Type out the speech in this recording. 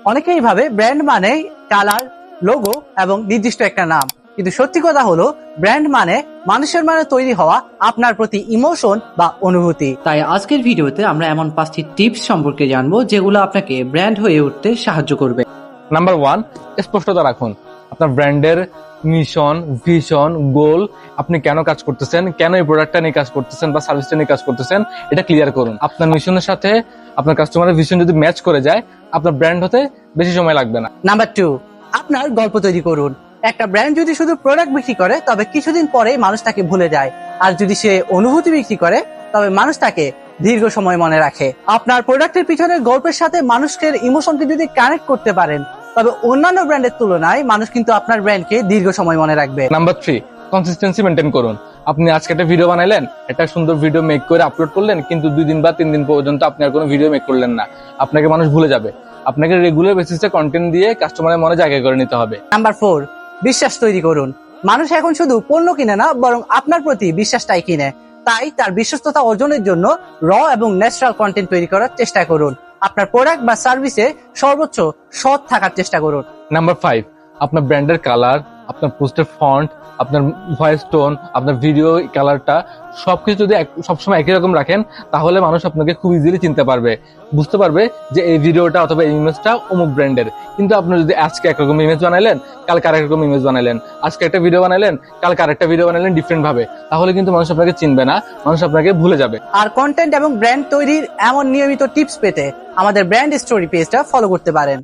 অনেকেই ভাবে ব্র্যান্ড মানে কালার, লোগো এবং নির্দিষ্ট একটা নাম, কিন্তু সত্যি কথা হলো ব্র্যান্ড মানে মানুষের মানে তৈরি হওয়া আপনার প্রতি ইমোশন বা অনুভূতি। তাই আজকের ভিডিওতে আমরা এমন 5টি টিপস সম্পর্কে জানবো যেগুলো আপনাকে ব্র্যান্ড হয়ে উঠতে সাহায্য করবে। নাম্বার 1, স্পষ্টতা রাখুন। আপনার ব্র্যান্ডের মিশন, ভিশন, গোল, আপনি কেন কাজ করতেছেন, কেন এই প্রোডাক্টটা নিয়ে কাজ করতেছেন বা সার্ভিসটা নিয়ে কাজ করতেছেন, এটা ক্লিয়ার করুন। আপনার মিশনের সাথে আপনার কাস্টমারের ভিশন যদি ম্যাচ করে যায়, আপনার ব্র্যান্ড হতে বেশি সময় লাগবে না। নাম্বার 2, আপনার গল্প তৈরি করুন। একটা ব্র্যান্ড যদি শুধু প্রোডাক্ট বিক্রি করে তবে কিছুদিন পরেই মানুষ তাকে ভুলে যায়, আর যদি সে অনুভূতি বিক্রি করে তবে মানুষ তাকে দীর্ঘ সময় মনে রাখে। আপনার প্রোডাক্টের পিছনের গল্পের সাথে মানুষের ইমোশনকে যদি কানেক্ট করতে পারেন তবে অন্যান্য ব্র্যান্ডের তুলনায় মানুষ কিন্তু আপনার ব্র্যান্ডকে দীর্ঘ সময় মনে রাখবে। নাম্বার 3, কনসিস্টেন্সি মেনটেন করুন। আপনি আজকে একটা ভিডিও বানাইলেন, একটা সুন্দর ভিডিও মেক করে আপলোড করলেন, কিন্তু 2 দিন বা 3 দিন পর্যন্ত আপনি আর কোনো ভিডিও মেক করলেন না, আপনাকে মানুষ ভুলে যাবে। আপনাকে রেগুলার বেসিসে কন্টেন্ট দিয়ে কাস্টমারের মনে জায়গা করে নিতে হবে। নাম্বার 4, বিশ্বাস তৈরি করুন। মানুষ এখন শুধু পণ্য কিনে না, বরং আপনার প্রতি বিশ্বাসটাই কিনে। তাই তার বিশ্বস্ততা অর্জনের জন্য র এবং ন্যাচারাল কন্টেন্ট তৈরি করার চেষ্টা করুন। আপনার প্রোডাক্ট বা সার্ভিসে সর্বোচ্চ সৎ থাকার চেষ্টা করুন। নাম্বার 5, আপনার ব্র্যান্ডের কালার, আপনার পোস্টের ফন্ট, আপনার ভয়েস টোন, আপনার ভিডিও কালারটা সবকিছু যদি সবসময় একই রকম রাখেন, তাহলে মানুষ আপনাকে খুব ইজিলি চিনতে পারবে, বুঝতে পারবে যে এই ভিডিওটা অথবা এই ইমেজটা অমুক ব্র্যান্ডের। কিন্তু আপনি যদি আজকে একরকম ইমেজ বানাইলেন, কালকে আরেক রকম ইমেজ বানাইলেন, আজকে একটা ভিডিও বানাইলেন, কালকে আরেকটা ভিডিও বানাইলেন ডিফারেন্ট ভাবে, তাহলে কিন্তু মানুষ আপনাকে চিনবে না, মানুষ আপনাকে ভুলে যাবে। আর কন্টেন্ট এবং ব্র্যান্ড তৈরির এমন নিয়মিত টিপস পেতে আমাদের ব্র্যান্ড স্টোরি পেজটা ফলো করতে পারেন।